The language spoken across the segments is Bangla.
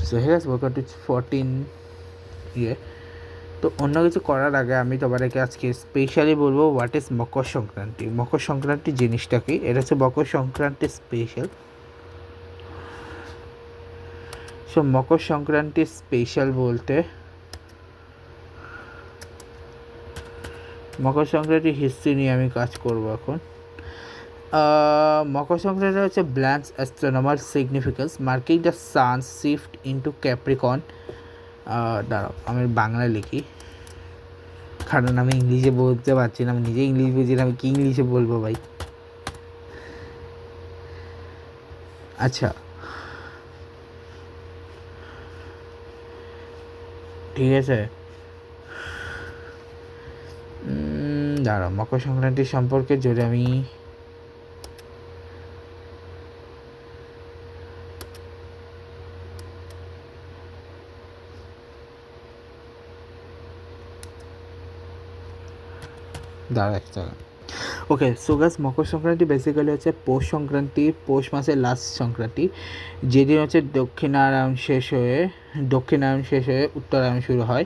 সো হেয়াস ওয়েলকাম টু 14 ইয়ে। তো অন্য কিছু করার আগে আমি তোমাদেরকে আজকে স্পেশালি বলবো হোয়াট ইজ মকর সংক্রান্তি। মকর সংক্রান্তি জিনিসটা কি, এটা হচ্ছে Makar Sankranti special. So Makar Sankranti special বলতে মকর সংক্রান্তি হিস্ট্রি নিয়ে আমি কাজ করব এখন। মকর সংক্রান্তি হচ্ছে ব্ল্যান্স astronomer significance marking the sun shift into Capricorn. দাঁড়াও আমি বাংলায় লিখি, কারণ আমি ইংলিশে বলতে পারছি না, আমি নিজে ইংলিশ বুঝি না, আমি কি ইংলিশে বলবো ভাই। আচ্ছা ঠিক আছে, দাঁড়াও মকর সংক্রান্তি সম্পর্কে যদি আমি ওকে। So guys, Makar Sankranti basically হচ্ছে পৌষ সংক্রান্তি, পৌষ মাসের লাস্ট সংক্রান্তি, যেদিন হচ্ছে দক্ষিণায়ন শেষ হয়ে উত্তরায়ণ শুরু হয়,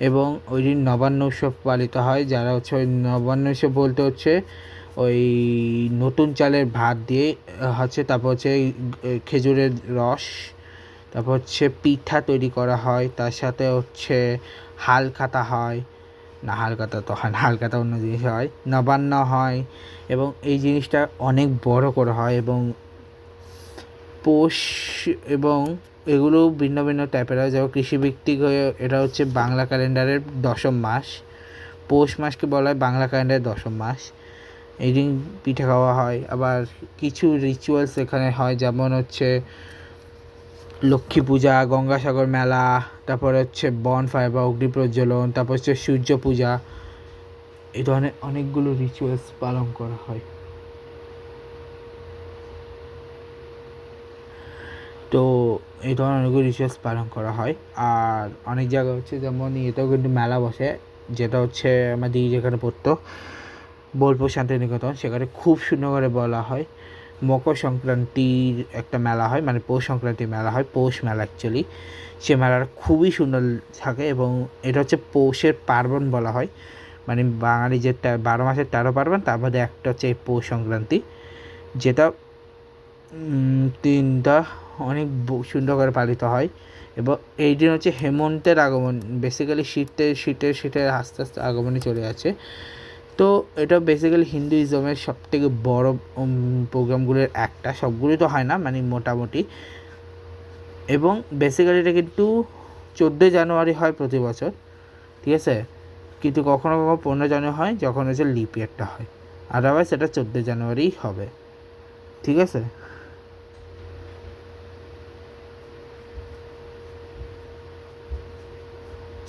এবং ওই দিন নবান্ন উৎসব পালিত হয়। যারা হচ্ছে ওই নবান্ন উৎসব বলতে হচ্ছে ওই নতুন চালের ভাত দিয়ে হচ্ছে, তারপর হচ্ছে খেজুরের রস, তারপর হচ্ছে পিঠা তৈরি করা হয়, তার সাথে হচ্ছে হাল খাতা হয়, না হালখাতা তো হয় না, হালখাতা অন্য জিনিস হয়, নবান্ন হয়, এবং এই জিনিসটা অনেক বড় করে হয়। এবং পৌষ এবং এগুলো ভিন্ন ভিন্ন টাইপের হয়, যেমন কৃষিভিত্তিক হয়ে এটা হচ্ছে বাংলা ক্যালেন্ডারের দশম মাস। পৌষ মাসকে বলা হয় বাংলা ক্যালেন্ডারের দশম মাস। এই দিন পিঠে খাওয়া হয়। আবার কিছু রিচুয়ালস এখানে হয়, যেমন হচ্ছে লক্ষ্মী পূজা, গঙ্গাসাগর মেলা, তারপরে হচ্ছে বনফায়ার বা অগ্নি প্রজ্বলন, তারপর হচ্ছে সূর্য পূজা, এই ধরনের অনেকগুলো রিচুয়ালস পালন করা হয়। তো এই ধরনের অনেকগুলো রিচুয়ালস পালন করা হয়। আর অনেক জায়গা হচ্ছে যেমন এটাও কিন্তু মেলা বসে, যেটা হচ্ছে আমার দিদি যেখানে পড়তো বোলপুর শান্তিনিকেতন, সেখানে খুব সুন্দর করে বলা হয় মকর সংক্রান্তির একটা মেলা হয়, মানে পৌষ সংক্রান্তির মেলা হয়, পৌষ মেলা অ্যাকচুয়ালি। সে মেলাটা খুবই সুন্দর থাকে, এবং এটা হচ্ছে পৌষের পার্বণ বলা হয়, মানে বাঙালি যে 12 মাসের 13 পার্বণ, তার মধ্যে একটা হচ্ছে এই পৌষ সংক্রান্তি, যেটা দিনটা অনেক সুন্দর করে পালিত হয়। এবং এই দিন হচ্ছে হেমন্তের আগমন, বেসিক্যালি শীতের আস্তে আস্তে আগমনে চলে যাচ্ছে। তো এটা বেসিক্যালি হিন্দুইজমের সবথেকে বড় প্রোগ্রামগুলোর একটা, সবগুলি তো হয় না, মানে মোটামুটি। এবং বেসিক্যালি এটা কিন্তু 14 জানুয়ারি হয় প্রতি বছর, ঠিক আছে, কিন্তু কখনো কখনো 15 জানুয়ারি হয়, যখন হচ্ছে লিপ ইয়ারটা হয়, আদারওয়াইজ এটা 14 জানুয়ারি হবে, ঠিক আছে।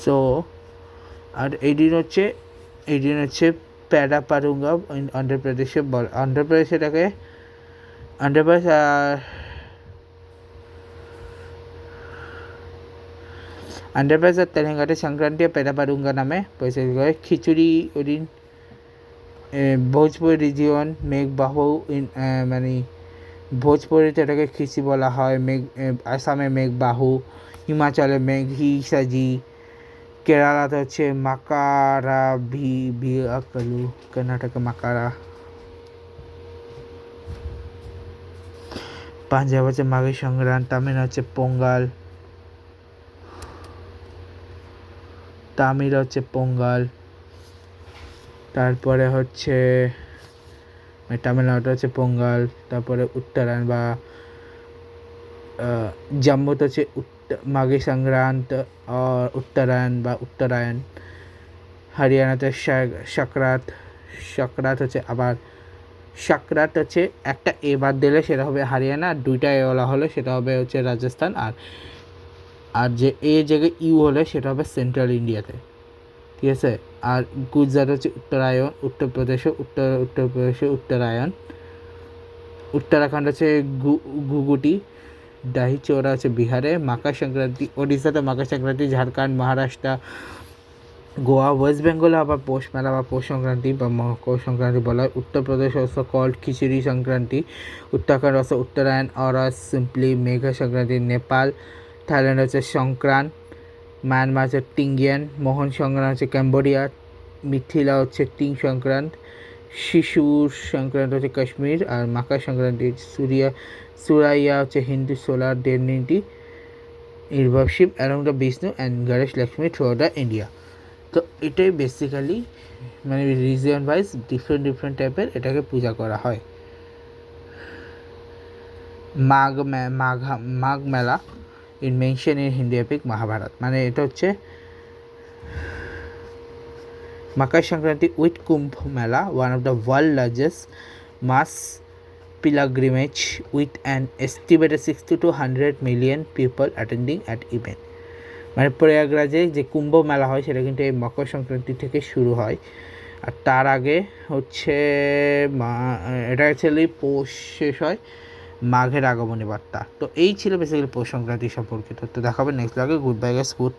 সো আর এই দিন হচ্ছে প্যারাপারুঙ্গা অন্ধ্রপ্রদেশে অন্ধ্রপ্রদেশ এটাকে অন্ধ্রপ্রদেশ আর তেলেঙ্গানাতে সংক্রান্তি পেরাপারুঙ্গা নামে পরিচিত করে। খিচুড়ি ওই দিন ভোজপুর রিজিয়ন মেঘবাহু মানে ভোজপুরিতে এটাকে খিচি বলা হয়, আসামে মেঘবাহু, হিমাচলে মেঘি সাজি, কেরালাতে হচ্ছে মাকারা ভিয়াকালু, কর্ণাটকে মাকারা, পাঞ্জাব হচ্ছে মাঘী সংক্রান্ত, তামিল হচ্ছে পোঙ্গাল, তারপরে হচ্ছে তামিলনাড়ু হচ্ছে পোঙ্গাল, তারপরে উত্তরায়ণ বা জম্মুতে হচ্ছে মাঘী সংক্রান্ত উত্তরায়ণ বা উত্তরায়ণ, হরিয়ানাতে সংক্রান্ত হচ্ছে, আবার সংক্রান্ত হচ্ছে একটা এ বাদ দিলে সেটা হবে হরিয়ানা, আর দুইটা এ ওলা হলে সেটা হবে হচ্ছে রাজস্থান, আর যে এ জায়গায় ইউ হলে সেটা হবে সেন্ট্রাল ইন্ডিয়াতে, ঠিক আছে। আর গুজরাট হচ্ছে উত্তরায়ণ, উত্তরপ্রদেশে উত্তরায়ণ, উত্তরাখণ্ড হচ্ছে ঘুঘুটি, ডাহি চৌরা হচ্ছে বিহারে, মকর সংক্রান্তি ওড়িশাতে, মকর সংক্রান্তি ঝাড়খণ্ড, মহারাষ্ট্র, গোয়া, ওয়েস্ট বেঙ্গলে আবার পৌষ মেলা বা পৌষ সংক্রান্তি বা মকর সংক্রান্তি বলা হয়। উত্তরপ্রদেশ অলসো কল্ড খিচুড়ি সংক্রান্তি, উত্তরাখণ্ড অলসো উত্তরায়ণ, আর সিম্পলি মেঘা সংক্রান্তি, নেপাল থাইল্যান্ড হচ্ছে সংক্রান্ত, মায়ানমার হচ্ছে টিঙ্গিয়ান, মোহন সংক্রান্ত হচ্ছে ক্যাম্বোডিয়া, মিথিলা হচ্ছে টিং সংক্রান্ত, শিশুর সংক্রান্ত হচ্ছে কাশ্মীর, আর মাকার সংক্রান্তি সুরাইয়া হচ্ছে Hindu solar divinity in worship along the Vishnu and Ganesh Lakshmi through the India. তো এটাই বেসিক্যালি মানে রিজন ওয়াইজ ডিফারেন্ট টাইপের এটাকে পূজা করা হয়। Magh Mela in mention in Hindi epic Mahabharata, মানে এটা হচ্ছে Makar Sankranti with Kumbh Mela, one of the world's largest mass pilgrimage with an estimated 60 to 100 million people attending at event. মানে প্রয়াগরাজে যে কুম্ভ মেলা হয় সেটা কিন্তু এই মকর সংক্রান্তি থেকে শুরু হয়, আর তার আগে হচ্ছে এটা অ্যাকচুয়ালি পৌষ শেষ হয়, মাঘের আগমনী বার্তা। তো এই ছিল বেসিক্যালি পৌষ সংক্রান্তি সম্পর্কিত। তো দেখাবে নেক্সট ব্লগে। Good bye guys, good